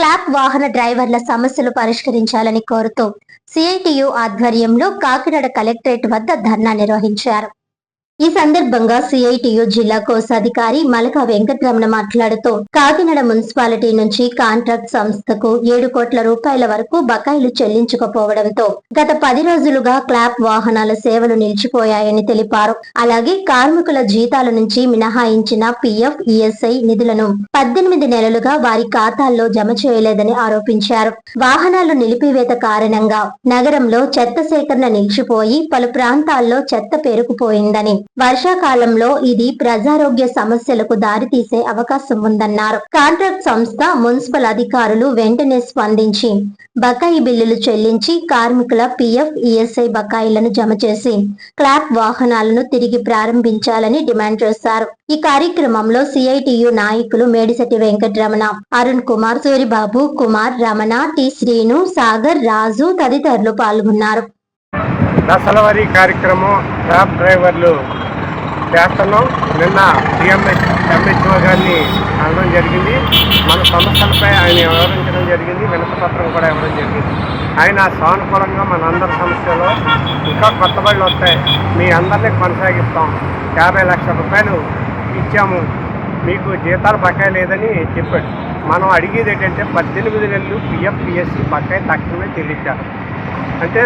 Clap వాహన డ్రైవర్ల సమస్యలు పరిష్కరించాలని కోరుతూ సిఐటియు ఆధ్వర్యంలో కాకినాడ కలెక్టరేట్ వద్ద ధర్నా నిర్వహించారు. ఈ సందర్భంగా సిఐటియు జిల్లా కోశాధికారి మలక వెంకటరమణ మాట్లాడుతూ కాకినాడ మున్సిపాలిటీ నుంచి కాంట్రాక్ట్ సంస్థకు 7 కోట్ల రూపాయల వరకు బకాయిలు చెల్లించకపోవడంతో గత 10 రోజులుగా క్లాప్ వాహనాల సేవలు నిలిచిపోయాయని తెలిపారు. అలాగే కార్మికుల జీతాల నుంచి మినహాయించిన పిఎఫ్, ఈఎస్ఐ నిధులను 18 నెలలుగా వారి ఖాతాల్లో జమ చేయలేదని ఆరోపించారు. వాహనాలు నిలిపివేత కారణంగా నగరంలో చెత్త సేకరణ నిలిచిపోయి పలు ప్రాంతాల్లో చెత్త పేరుకుపోయిందని, వర్షాకాలంలో ఇది ప్రజారోగ్య సమస్యలకు దారితీసే అవకాశం ఉందన్నారు. కాంట్రాక్ట్ సంస్థ, మున్సిపల్ అధికారులు వెంటనే స్పందించి బకాయి బిల్లులు చెల్లించి కార్మికుల పిఎఫ్, ఈఎస్ఐ బకాయిలను జమ చేసి క్లాప్ వాహనాలను తిరిగి ప్రారంభించాలని డిమాండ్ చేశారు. ఈ కార్యక్రమంలో సిఐటియు నాయకులు మేడిశెట్టి వెంకటరమణ, అరుణ్ కుమార్, సూరిబాబు, కుమార్, రమణ, టి శ్రీను, సాగర్, రాజు తదితరులు పాల్గొన్నారు. దశలవారీ కార్యక్రమం క్యాబ్ డ్రైవర్లు చేస్తున్నాం. నిన్న ఎంహెచ్ఓ గారిని అనడం జరిగింది. మన సమస్యలపై ఆయన వివరించడం జరిగింది. వినతిపత్రం కూడా ఇవ్వడం జరిగింది. ఆయన సానుకూలంగా మన అందరి సమస్యలో ఇంకా కొత్త బళ్ళు వస్తాయి, మీ అందరినీ కొనసాగిస్తాం, 50 లక్షల రూపాయలు ఇచ్చాము, మీకు జీతాలు బకాయి లేదని చెప్పాడు. మనం అడిగేది ఏంటంటే 18 నెలలు పిఎఫ్, పిఎస్సి బకాయి తక్షణమే చెల్లించారు. అంటే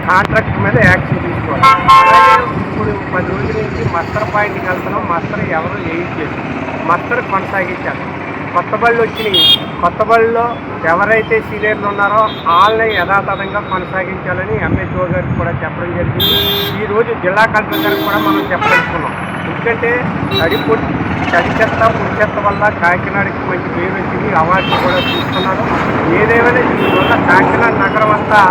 కాంట్రాక్ట్ మీద యాక్షన్ తీసుకోవాలి. అలాగే ఇప్పుడు 10 రోజుల నుంచి మస్తర్ పాయింట్కి వెళ్తున్నాం. మస్తర్ ఎవరు వేయించలేదు, మస్తర్ కొనసాగించారు. కొత్త బళ్ళు వచ్చినాయి. కొత్త బళ్ళలో ఎవరైతే సీనియర్లు ఉన్నారో వాళ్ళని యథాతథంగా కొనసాగించాలని ఎంహెచ్ఓ గారికి కూడా చెప్పడం జరిగింది. ఈరోజు జిల్లా కలెక్టర్ గారికి కూడా మనం చెప్పదలుచుకున్నాం. ఎందుకంటే తడి చెత్త, పొడి చెత్త వల్ల కాకినాడకి మంచి పేరు వచ్చింది, అవార్డులు కూడా తీసుకున్నారు. ఏదేమైనా దీనివల్ల కాకినాడ నగరం అంతా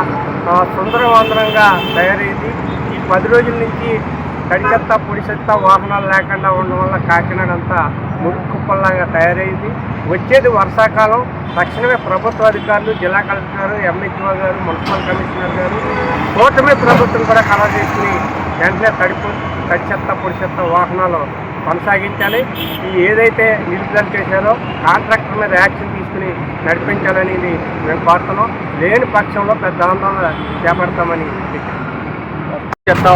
సుందరవందరంగా తయారైంది. ఈ 10 రోజుల నుంచి తడి చెత్త, పొడి చెత్త వాహనాలు లేకుండా ఉండడం వల్ల కాకినాడ అంతా మురుక్కుప్పల్లాగా తయారైంది. వచ్చేది వర్షాకాలం. తక్షణమే ప్రభుత్వ అధికారులు, జిల్లా కలెక్టర్ గారు, ఎంహెచ్ఓ గారు, మున్సిపల్ కమిషనర్ గారు, కూటమి ప్రభుత్వం కూడా కలర్ చేసుకుని వెంటనే తడి చెత్త, పొడి చెత్త వాహనాలు కొనసాగించాలి. ఈ ఏదైతే నిలుపుదల చేశారో కాంట్రాక్టర్ మీద యాక్షన్ తీసుకుని నడిపించాలనేది మేము కోరుతున్నాం. లేని పక్షంలో పెద్ద ఆందోళన చేపడతామని. చెత్త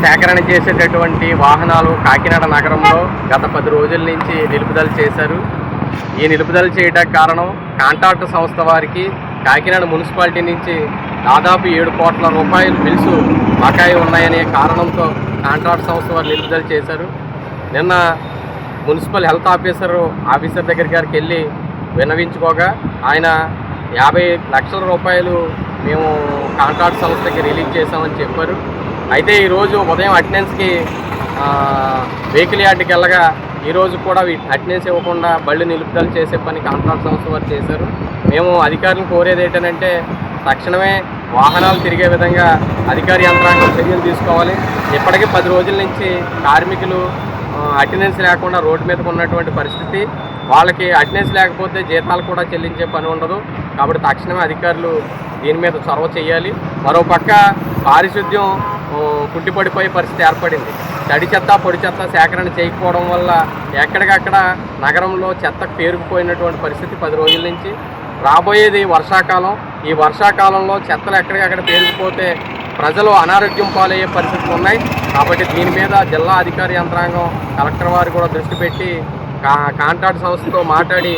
సేకరణ చేసేటటువంటి వాహనాలు కాకినాడ నగరంలో గత 10 రోజుల నుంచి నిలుపుదల చేశారు. ఈ నిలుపుదల చేయడానికి కారణం కాంట్రాక్ట్ సంస్థ వారికి కాకినాడ మున్సిపాలిటీ నుంచి దాదాపు 7 కోట్ల రూపాయలు బిల్స్ బకాయి ఉన్నాయనే కారణంతో కాంట్రాక్ట్ సంస్థ వారు నిలుపుదల చేశారు. నిన్న మున్సిపల్ హెల్త్ ఆఫీసర్ దగ్గరికి వెళ్ళి విన్నవించుకోగా ఆయన 50 లక్షల రూపాయలు మేము కాంట్రాక్ట్ సంస్థకి రిలీజ్ చేశామని చెప్పారు. అయితే ఈరోజు ఉదయం అటెండెన్స్కి వెహికల్ యార్డ్కి వెళ్ళగా ఈరోజు కూడా అటెండెన్స్ ఇవ్వకుండా బళ్ళు నిలుపుదల చేసే పని కాంట్రాక్ట్ సంస్థ వారు చేశారు. మేము అధికారులను కోరేది ఏంటంటే తక్షణమే వాహనాలు తిరిగే విధంగా అధికార యంత్రాంగం చర్యలు తీసుకోవాలి. ఇప్పటికీ 10 రోజుల నుంచి కార్మికులు అటెండెన్స్ లేకుండా రోడ్డు మీదకు ఉన్నటువంటి పరిస్థితి. వాళ్ళకి అటెండెన్స్ లేకపోతే జీతాలు కూడా చెల్లించే పని ఉండదు. కాబట్టి తక్షణమే అధికారులు దీని మీద చొరవ చేయాలి. మరోపక్క పారిశుద్ధ్యం కుంటిపడిపోయే పరిస్థితి ఏర్పడింది. తడి చెత్త, పొడి చెత్త సేకరణ చేయకపోవడం వల్ల ఎక్కడికక్కడ నగరంలో చెత్త పేరుకుపోయినటువంటి పరిస్థితి 10 రోజుల నుంచి. రాబోయేది వర్షాకాలం. ఈ వర్షాకాలంలో చెత్తలు ఎక్కడికక్కడ పేరుకుపోతే ప్రజలు అనారోగ్యం పాలయ్యే పరిస్థితులు ఉన్నాయి. కాబట్టి దీని మీద జిల్లా అధికార యంత్రాంగం, కలెక్టర్ వారు కూడా దృష్టి పెట్టి కాంట్రాక్ట్ సంస్థతో మాట్లాడి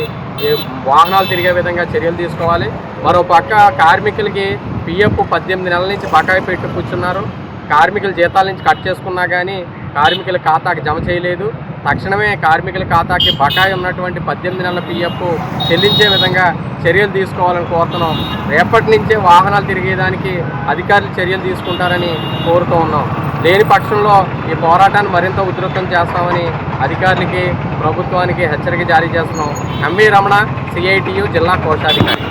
వాహనాలు తిరిగే విధంగా చర్యలు తీసుకోవాలి. మరోపక్క కార్మికులకి పిఎఫ్ 18 నెలల నుంచి బకాయి పెట్టి కూర్చున్నారు. కార్మికుల జీతాల నుంచి కట్ చేసుకున్నా కానీ కార్మికుల ఖాతాకి జమ చేయలేదు. తక్షణమే కార్మికుల ఖాతాకి బకాయి ఉన్నటువంటి 18 నెలల పిఎఫ్ చెల్లించే విధంగా చర్యలు తీసుకోవాలని కోరుతున్నాం. రేపటి నుంచే వాహనాలు తిరిగేదానికి అధికారులు చర్యలు తీసుకుంటారని కోరుతూ ఉన్నాం. లేని పక్షంలో ఈ పోరాటాన్ని మరింత ఉధృతం చేస్తామని అధికారులకి, ప్రభుత్వానికి హెచ్చరిక జారీ చేస్తున్నాం. ఎంవి రమణ, సిఐటియు జిల్లా కోశాధికారి.